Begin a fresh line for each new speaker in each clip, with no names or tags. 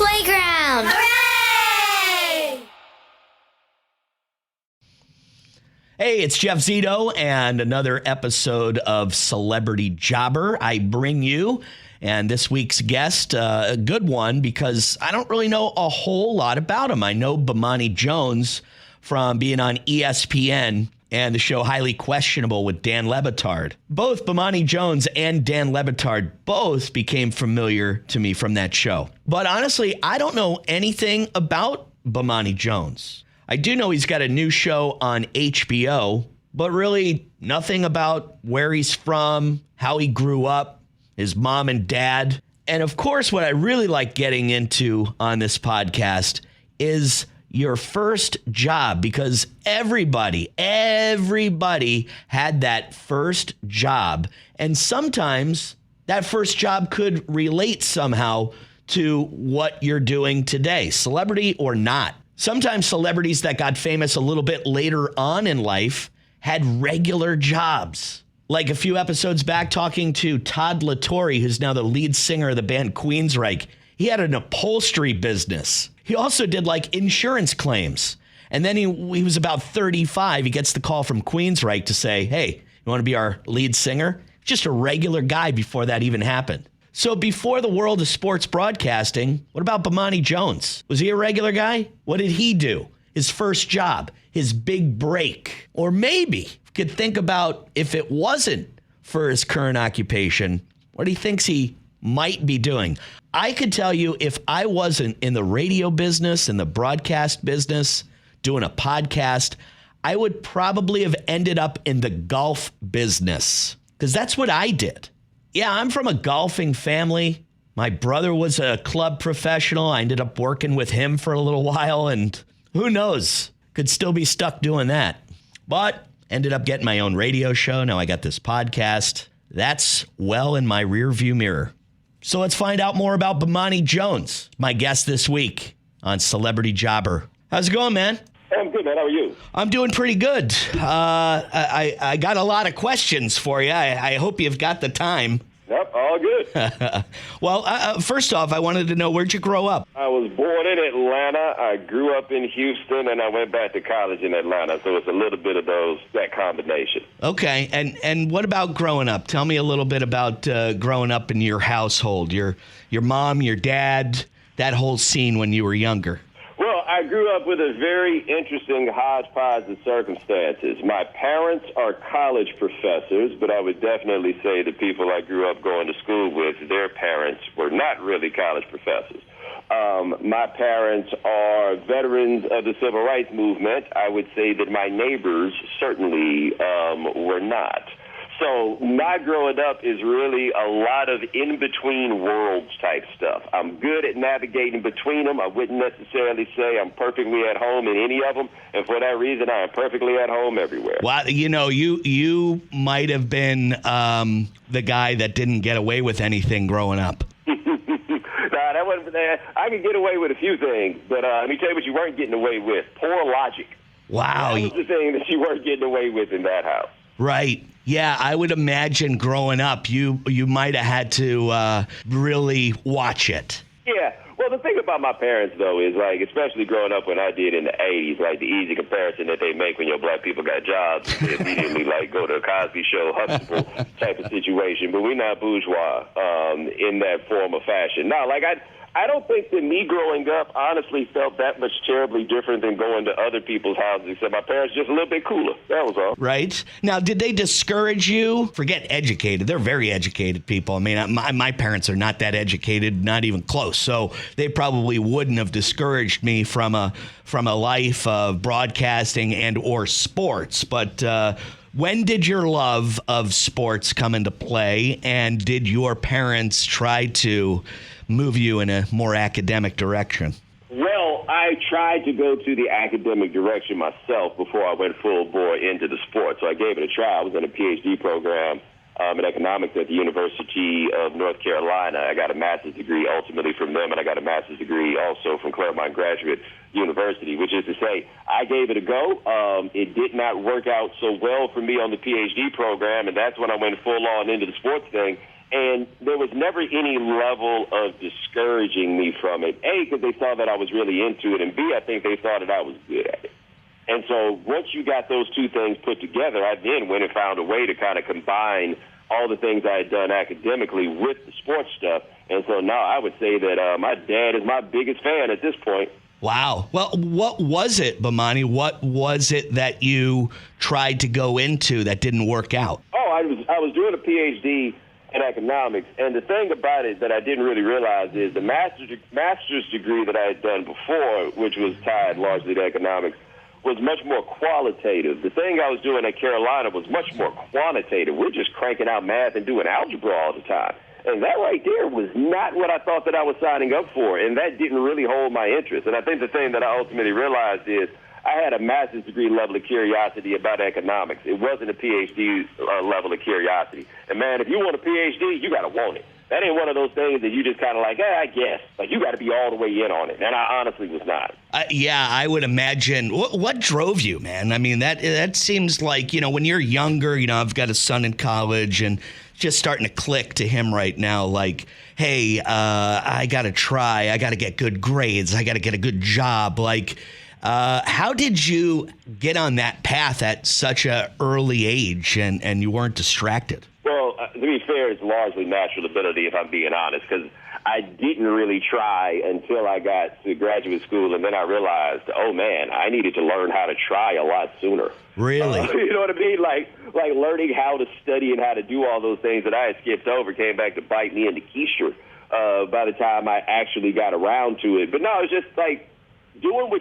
playground.
Hooray!
Hey, it's Jeff Zito and another episode of Celebrity Jobber I bring you. And this week's guest, a good one because I don't really know a whole lot about him. I know Bomani Jones from being on ESPN and the show Highly Questionable with Dan Le Batard. Both Bomani Jones and Dan Le Batard both became familiar to me from that show. But honestly, I don't know anything about Bomani Jones. I do know he's got a new show on HBO, but really nothing about where he's from, how he grew up, his mom and dad. And of course, what I really like getting into on this podcast is your first job, because everybody had that first job. And sometimes that first job could relate somehow to what you're doing today, celebrity or not. Sometimes celebrities that got famous a little bit later on in life had regular jobs. Like a few episodes back, talking to Todd La Torre, who's now the lead singer of the band Queensryche. He had an upholstery business. He also did like insurance claims. And then he was about 35. He gets the call from Queensryche to say, hey, you want to be our lead singer? Just a regular guy before that even happened. So before the world of sports broadcasting, what about Bomani Jones? Was he a regular guy? What did he do? His first job, his big break. Or maybe could think about if it wasn't for his current occupation, what he thinks he might be doing. I could tell you if I wasn't in the radio business, in the broadcast business, doing a podcast, I would probably have ended up in the golf business, because that's what I did. Yeah, I'm from a golfing family. My brother was a club professional. I ended up working with him for a little while, and who knows, could still be stuck doing that. But ended up getting my own radio show. Now I got this podcast. That's well in my rearview mirror. So let's find out more about Bomani Jones, my guest this week on Celebrity Jobber. How's it going, man?
I'm good, man. How are you?
I'm doing pretty good. I got a lot of questions for you. I hope you've got the time.
Yep, all good.
Well, first off, I wanted to know, where'd you grow up?
I was born in Atlanta. I grew up in Houston, and I went back to college in Atlanta. So it's a little bit of that combination.
Okay, and what about growing up? Tell me a little bit about growing up in your household, your mom, your dad, that whole scene when you were younger.
Well, I grew up with a very interesting hodgepodge of circumstances. My parents are college professors, but I would definitely say the people I grew up going to school with, their parents were not really college professors. My parents are veterans of the Civil Rights Movement. I would say that my neighbors certainly were not. So my growing up is really a lot of in-between worlds type stuff. I'm good at navigating between them. I wouldn't necessarily say I'm perfectly at home in any of them, and for that reason, I am perfectly at home everywhere.
Well, you might have been the guy that didn't get away with anything growing up.
Nah, that wasn't that. I could get away with a few things, but let me tell you what you weren't getting away with: poor logic.
Wow,
that was the thing that you weren't getting away with in that house.
Right. Yeah, I would imagine growing up, you might have had to really watch it.
Yeah. Well, the thing about my parents, though, is, like, especially growing up when I did in the 80s, like, the easy comparison that they make when your black people got jobs, they immediately, like, go to a Cosby Show, Huxtable type of situation. But we're not bourgeois in that form of fashion. No, like, I don't think that me growing up honestly felt that much terribly different than going to other people's houses, except my parents just a little bit cooler. That was all.
Right. Now, did they discourage you? Forget educated. They're very educated people. I mean, my parents are not that educated, not even close. So they probably wouldn't have discouraged me from a life of broadcasting and or sports. But when did your love of sports come into play? And did your parents try to move you in a more academic direction?
Well, I tried to go to the academic direction myself before I went full bore into the sport. So I gave it a try. I was in a PhD program in economics at the University of North Carolina. I got a master's degree ultimately from them, and I got a master's degree also from Claremont Graduate University, which is to say I gave it a go. It did not work out so well for me on the PhD program, and that's when I went full on into the sports thing. And there was never any level of discouraging me from it, A, because they saw that I was really into it, and B, I think they thought that I was good at it. And so once you got those two things put together, I then went and found a way to kind of combine all the things I had done academically with the sports stuff. And so now I would say that my dad is my biggest fan at this point.
Wow. Well, what was it, Bomani? What was it that you tried to go into that didn't work out?
Oh, I was doing a PhD in economics, and the thing about it that I didn't really realize is the master's degree that I had done before, which was tied largely to economics, was much more qualitative. The thing I was doing at Carolina was much more quantitative. We're just cranking out math and doing algebra all the time. And that right there was not what I thought that I was signing up for, and that didn't really hold my interest. And I think the thing that I ultimately realized is I had a master's degree level of curiosity about economics. It wasn't a PhD level of curiosity. And, man, if you want a PhD, you got to want it. That ain't one of those things that you just kind of like, I guess. Like, you got to be all the way in on it. And I honestly was not.
Yeah, I would imagine. What drove you, man? I mean, that seems like, when you're younger, I've got a son in college and just starting to click to him right now. Like, hey, I got to try. I got to get good grades. I got to get a good job. Like, how did you get on that path at such an early age and you weren't distracted?
Well, to be fair, it's largely natural ability, if I'm being honest, because I didn't really try until I got to graduate school, and then I realized, oh, man, I needed to learn how to try a lot sooner.
Really?
You know what I mean? Like learning how to study and how to do all those things that I had skipped over came back to bite me in the keister by the time I actually got around to it. But no, it's just like, doing what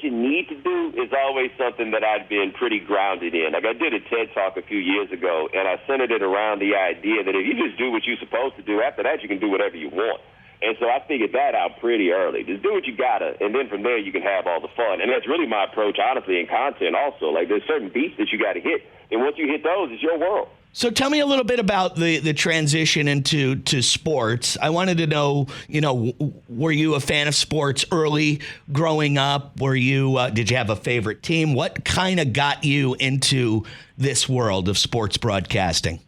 you need to do is always something that I've been pretty grounded in. Like I did a TED Talk a few years ago, and I centered it around the idea that if you just do what you're supposed to do, after that you can do whatever you want. And so I figured that out pretty early. Just do what you gotta, and then from there you can have all the fun. And that's really my approach, honestly, in content also. Like there's certain beats that you got to hit, and once you hit those, it's your world.
So tell me a little bit about the transition into sports. I wanted to know, were you a fan of sports early growing up? Did you have a favorite team? What kind of got you into this world of sports broadcasting?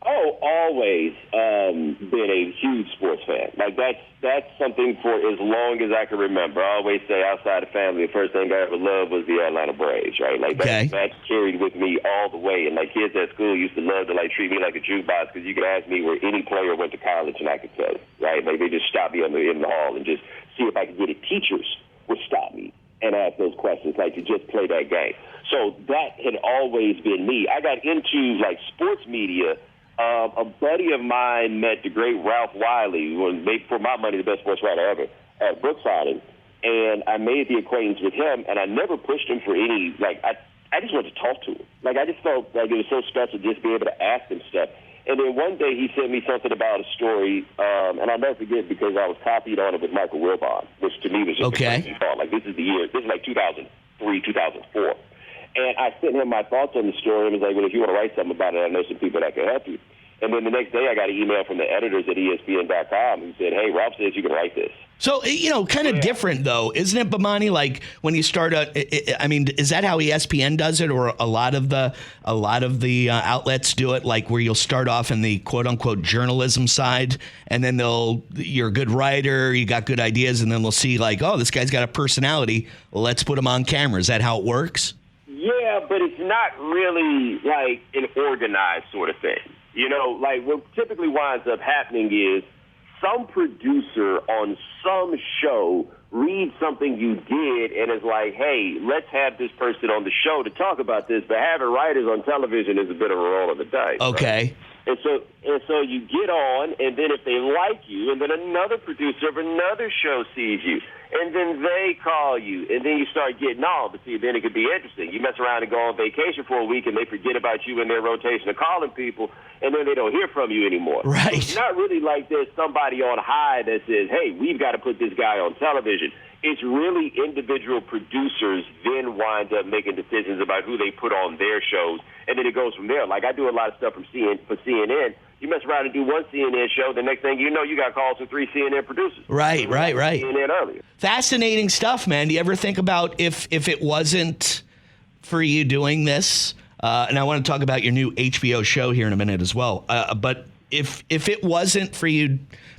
Oh, always been a huge sports fan. Like that's something for as long as I can remember. I always say outside of family, the first thing I ever loved was the Atlanta Braves, right? Like that carried with me all the way. And like kids at school used to love to like treat me like a jukebox because you could ask me where any player went to college and I could tell you, right? Like they just stopped me in the hall and just see if I could get it. Teachers would stop me and ask those questions, like to just play that game. So that had always been me. I got into like sports media. A buddy of mine met the great Ralph Wiley, who was, for my money, the best sports writer ever, at Brookside. And I made the acquaintance with him, and I never pushed him for any, I just wanted to talk to him. Like, I just felt like it was so special just being able to ask him stuff. And then one day he sent me something about a story, and I'll never forget because I was copied on it with Michael Wilbon, which to me was just a crazy thought. Like, this is like 2003, 2004. And I sent him my thoughts on the story and was like, well, if you want to write something about it, I know some people that can help you. And then the next day I got an email from the editors at ESPN.com who said, hey, Ralph says you can write this.
So, kind of different, though, isn't it, Bomani? Like when you start is that how ESPN does it, or a lot of the outlets do it, like where you'll start off in the quote unquote journalism side, and then you're a good writer, you got good ideas, and then they'll see like, oh, this guy's got a personality, let's put him on camera. Is that how it works?
Yeah, but it's not really like an organized sort of thing. Like what typically winds up happening is some producer on some show reads something you did and is like, hey, let's have this person on the show to talk about this, but having writers on television is a bit of a roll of the dice.
Okay.
Right? And so you get on, and then if they like you, and then another producer of another show sees you, and then they call you, and then you start getting on. But see, then it could be interesting. You mess around and go on vacation for a week, and they forget about you in their rotation of calling people, and then they don't hear from you anymore.
Right.
So it's not really like there's somebody on high that says, hey, we've got to put this guy on television. It's really individual producers then wind up making decisions about who they put on their shows, and then it goes from there. Like I do a lot of stuff for CNN. You mess around and do one CNN show, the next thing you know, you got calls from 3 CNN producers.
Right.
CNN earlier.
Fascinating stuff, man. Do you ever think about if it wasn't for you doing this? And I want to talk about your new HBO show here in a minute as well. But if it wasn't for you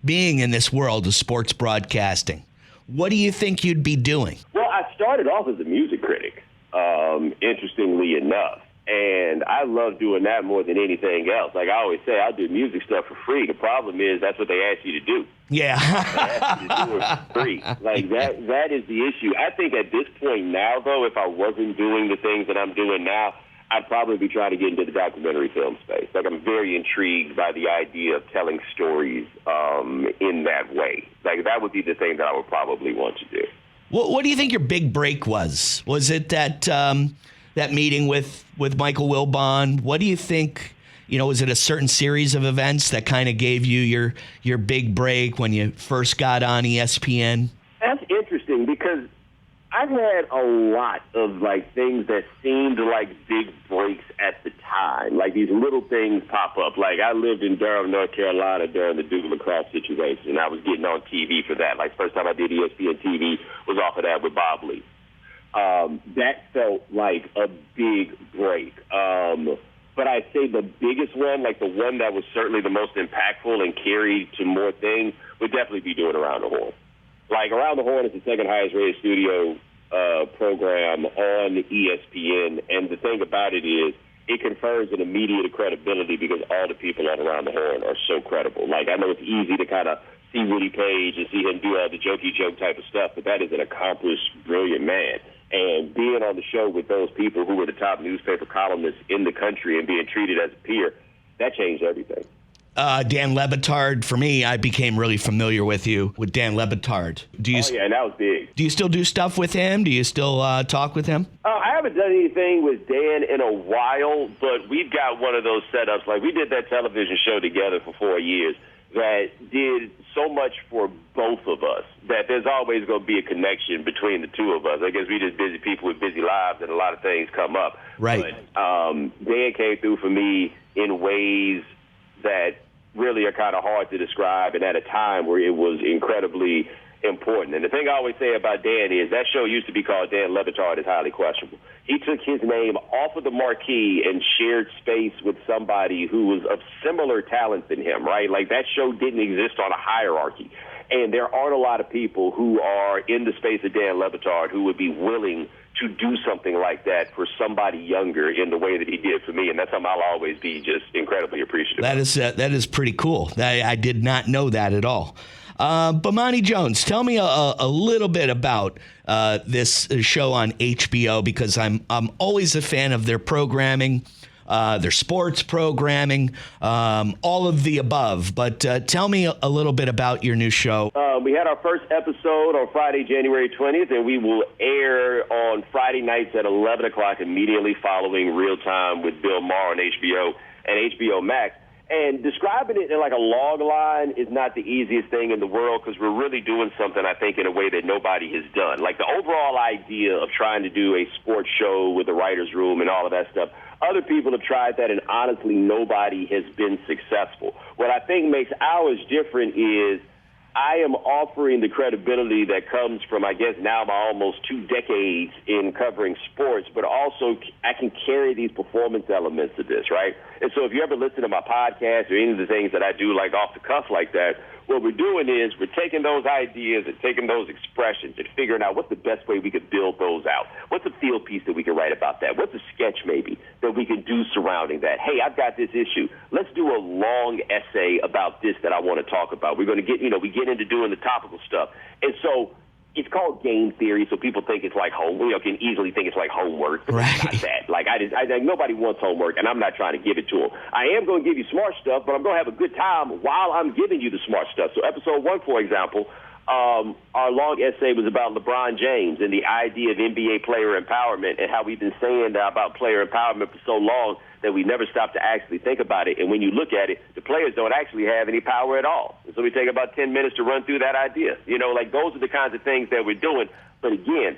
being in this world of sports broadcasting, what do you think you'd be doing?
Well, I started off as a music critic, interestingly enough. And I love doing that more than anything else. Like I always say, I'll do music stuff for free. The problem is that's what they ask you to do.
Yeah.
They ask you to do it for free. Like that is the issue. I think at this point now, though, if I wasn't doing the things that I'm doing now, I'd probably be trying to get into the documentary film space. Like I'm very intrigued by the idea of telling stories in that way. Like that would be the thing that I would probably want to do.
What do you think your big break was? Was it that meeting with Michael Wilbon? What do you think, was it a certain series of events that kind of gave you your big break when you first got on ESPN?
That's interesting because I've had a lot of things that seemed like big breaks at the time. Like these little things pop up. Like I lived in Durham, North Carolina during the Duke lacrosse situation, and I was getting on TV for that. Like first time I did ESPN TV was off of that with Bob Lee. That felt like a big break. But I'd say the biggest one, like the one that was certainly the most impactful and carried to more things, would definitely be doing Around the Horn. Like Around the Horn is the second highest rated studio program on ESPN, and the thing about it is it confers an immediate credibility because all the people on Around the Horn are so credible. Like I know it's easy to kind of see Woody Page and see him do all the jokey joke type of stuff, but that is an accomplished, brilliant man. And being on the show with those people who were the top newspaper columnists in the country and being treated as a peer, that changed everything.
Dan Le Batard, for me, I became really familiar with Dan Le Batard.
And that was big.
Do you still do stuff with him? Do you still talk with him?
I haven't done anything with Dan in a while, but we've got one of those setups. Like we did that television show together for 4 years that did so much for both of us that there's always going to be a connection between the two of us. I guess we just busy people with busy lives and a lot of things come up.
Right.
But Dan came through for me in ways that really are kind of hard to describe and at a time where it was incredibly important. And the thing I always say about Dan is that show used to be called Dan Le Batard is Highly Questionable. He took his name off of the marquee and shared space with somebody who was of similar talent than him, right? Like that show didn't exist on a hierarchy. And there aren't a lot of people who are in the space of Dan Le Batard who would be willing to do something like that for somebody younger in the way that he did for me. And that's something I'll always be just incredibly appreciative of.
That is pretty cool. I did not know that at all. Bomani Jones, tell me a little bit about this show on HBO because I'm always a fan of their programming, their sports programming, all of the above. But tell me a little bit about your new show.
We had our first episode on Friday, January 20th, and we will air on Friday nights at 11 o'clock immediately following Real Time with Bill Maher on HBO and HBO Max. And describing it in like a log line is not the easiest thing in the world because we're really doing something, I think, in a way that nobody has done. Like the overall idea of trying to do a sports show with the writer's room and all of that stuff, other people have tried that, and honestly, nobody has been successful. What I think makes ours different is I am offering the credibility that comes from, I guess, now my almost 2 decades in covering sports, but also I can carry these performance elements to this, right? And so if you ever listen to my podcast or any of the things that I do like off the cuff like that, what we're doing is we're taking those ideas and taking those expressions and figuring out what's the best way we could build those out. What's a field piece that we can write about that? What's a sketch maybe that we can do surrounding that? Hey, I've got this issue. Let's do a long essay about this that I want to talk about. We're going to get, we get into doing the topical stuff. And so it's called game theory, so people think it's like can easily think it's like homework. But
right.
It's not that. Like nobody wants homework, and I'm not trying to give it to them. I am going to give you smart stuff, but I'm going to have a good time while I'm giving you the smart stuff. So episode 1, for example, our long essay was about LeBron James and the idea of NBA player empowerment and how we've been saying about player empowerment for so long that we never stop to actually think about it. And when you look at it, the players don't actually have any power at all. And so we take about 10 minutes to run through that idea. Those are the kinds of things that we're doing. But again,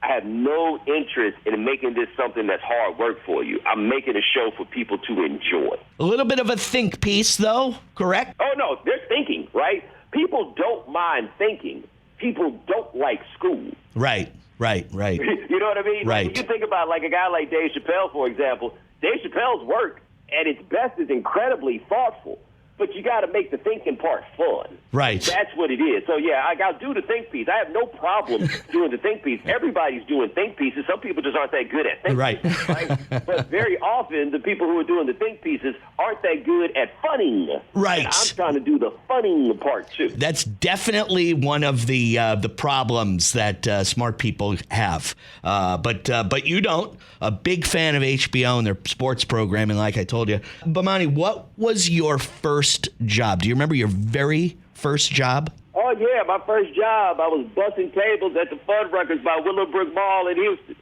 I have no interest in making this something that's hard work for you. I'm making a show for people to enjoy.
A little bit of a think piece, though, correct?
Oh, no, they're thinking, right? People don't mind thinking. People don't like school.
Right.
You know what I mean?
Right.
When you think about like a guy like Dave Chappelle, for example, Dave Chappelle's work at its best is incredibly thoughtful. but you got to make the thinking part fun.
Right.
That's what it is. So, yeah, I'll do the think piece. I have no problem doing the think piece. Everybody's doing think pieces. Some people just aren't that good at think pieces. Right? But very often, the people who are doing the think pieces aren't that good at funning.
Right.
And I'm trying to do the funning part, too.
That's definitely one of the problems that smart people have. But you don't. A big fan of HBO and their sports programming, like I told you. Bomani, what was your first job? Do you remember your very first job?
Oh, yeah, my first job. I was bussing tables at the Fuddruckers by Willowbrook Mall in Houston.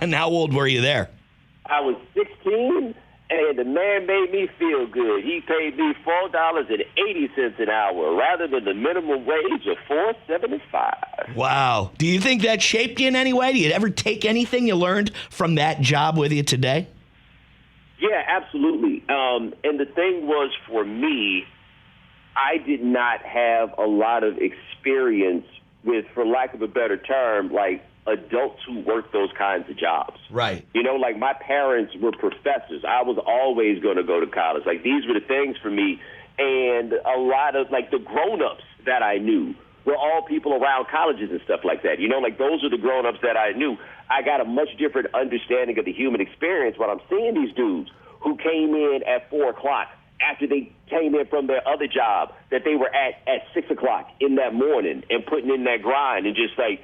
And how old were you there? I
was 16, and the man made me feel good. He paid me $4.80 an hour rather than the minimum wage of $4.75.
Wow. Do you think that shaped you in any way? Do you ever take anything you learned from that job with you today?
Yeah, absolutely. And the thing was, for me, I did not have a lot of experience with, for lack of a better term, like adults who work those kinds of jobs.
Right.
You know, like my parents were professors. I was always going to go to college. Like these were the things for me. And a lot of like the grown-ups that I knew were all people around colleges and stuff like that. You know, like those are the grown-ups that I knew. I got a much different understanding of the human experience when I'm seeing these dudes who came in at 4 o'clock after they came in from their other job that they were at 6 o'clock in that morning and putting in that grind and just like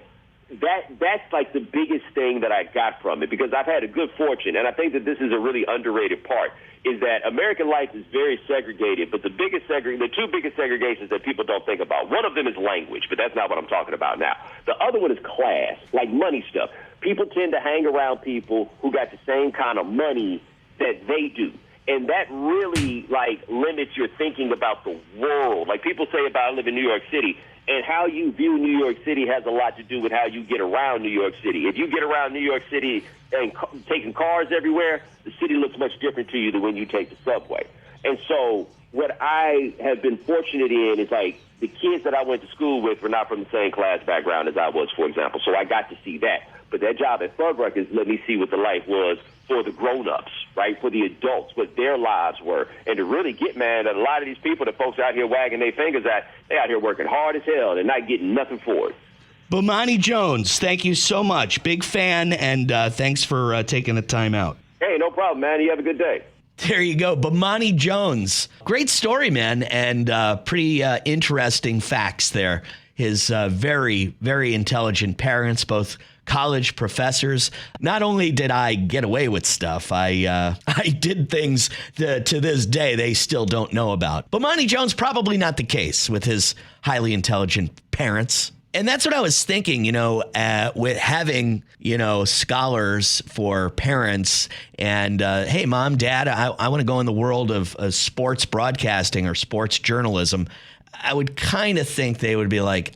that's like the biggest thing that I got from it, because I've had a good fortune, and I think that this is a really underrated part, is that American life is very segregated, but the two biggest segregations that people don't think about, one of them is language, but that's not what I'm talking about now. The other one is class, like money stuff. People tend to hang around people who got the same kind of money that they do. And that really, like, limits your thinking about the world. Like people say about I live in New York City, and how you view New York City has a lot to do with how you get around New York City. If you get around New York City and taking cars everywhere, the city looks much different to you than when you take the subway. And so what I have been fortunate in is, like, the kids that I went to school with were not from the same class background as I was, for example. So I got to see that. But that job at Fuddruckers let me see what the life was for the grown-ups, right, for the adults, what their lives were. And to really get, man, that a lot of these people that folks out here wagging their fingers at, they out here working hard as hell and not getting nothing for it.
Bomani Jones, thank you so much. Big fan, and thanks for taking the time out.
Hey, no problem, man. You have a good day.
There you go. Bomani Jones. Great story, man, and pretty interesting facts there. His very, very intelligent parents, both college professors. Not only did I get away with stuff, I did things that to this day they still don't know about. Bomani Jones, probably not the case with his highly intelligent parents. And that's what I was thinking, with having, scholars for parents and, hey, mom, dad, I want to go in the world of sports broadcasting or sports journalism. I would kind of think they would be like,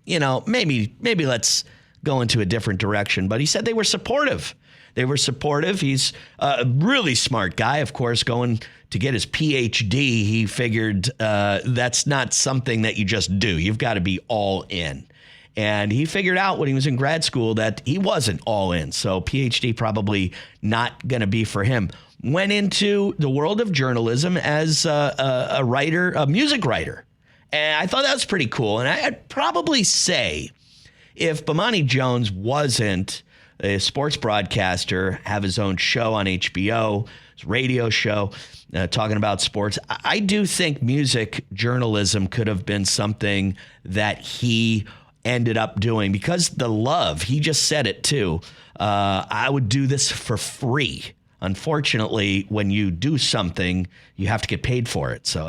maybe let's go into a different direction. But he said they were supportive. They were supportive. He's a really smart guy, of course, going to get his PhD. He figured that's not something that you just do. You've got to be all in. And he figured out when he was in grad school that he wasn't all in. So PhD probably not going to be for him. Went into the world of journalism as a writer, a music writer. And I thought that was pretty cool. And I'd probably say if Bomani Jones wasn't a sports broadcaster, have his own show on HBO, his radio show, talking about sports, I do think music journalism could have been something that he ended up doing because the love, he just said it too. I would do this for free. Unfortunately, when you do something, you have to get paid for it. So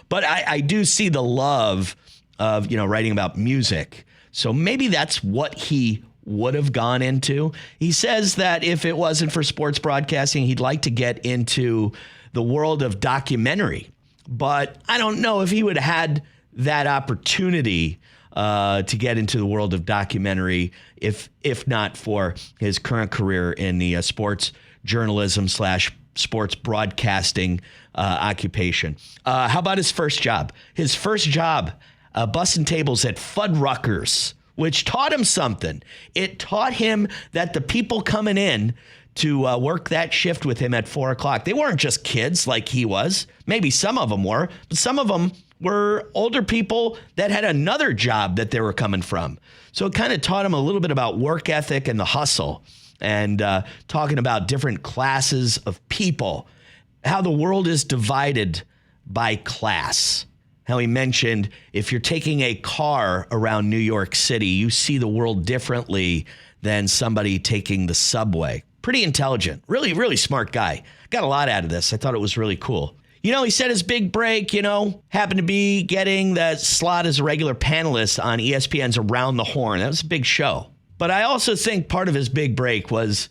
but I do see the love of, writing about music. So maybe that's what he would have gone into. He says that if it wasn't for sports broadcasting, he'd like to get into the world of documentary. But I don't know if he would have had that opportunity to get into the world of documentary if not for his current career in the sports journalism / sports broadcasting occupation. How about his first job? His first job, bussing tables at Fuddruckers, which taught him something. It taught him that the people coming in to work that shift with him at 4 o'clock. They weren't just kids like he was. Maybe some of them were, but some of them were older people that had another job that they were coming from. So it kind of taught him a little bit about work ethic and the hustle, and talking about different classes of people, how the world is divided by class. How he mentioned if you're taking a car around New York City, you see the world differently than somebody taking the subway. Pretty intelligent, really, really smart guy. Got a lot out of this. I thought it was really cool. You know, he said his big break, happened to be getting that slot as a regular panelist on ESPN's Around the Horn. That was a big show. But I also think part of his big break was,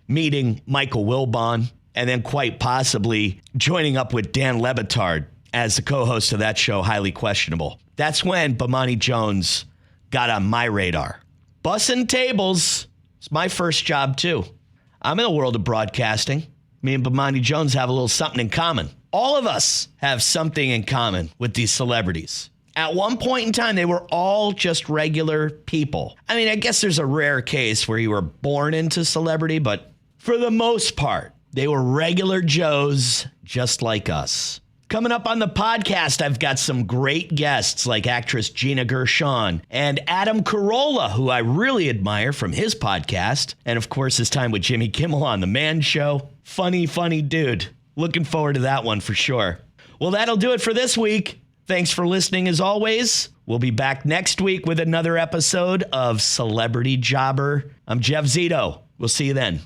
meeting Michael Wilbon and then quite possibly joining up with Dan Le Batard as the co-host of that show, Highly Questionable. That's when Bomani Jones got on my radar. Bussin' tables. It's my first job, too. I'm in the world of broadcasting. Me and Bomani Jones have a little something in common. All of us have something in common with these celebrities. At one point in time, they were all just regular people. I mean, I guess there's a rare case where you were born into celebrity, but for the most part, they were regular Joes just like us. Coming up on the podcast, I've got some great guests like actress Gina Gershon and Adam Carolla, who I really admire from his podcast. And of course, his time with Jimmy Kimmel on The Man Show. Funny, funny dude. Looking forward to that one for sure. Well, that'll do it for this week. Thanks for listening as always. We'll be back next week with another episode of Celebrity Jobber. I'm Jeff Zito. We'll see you then.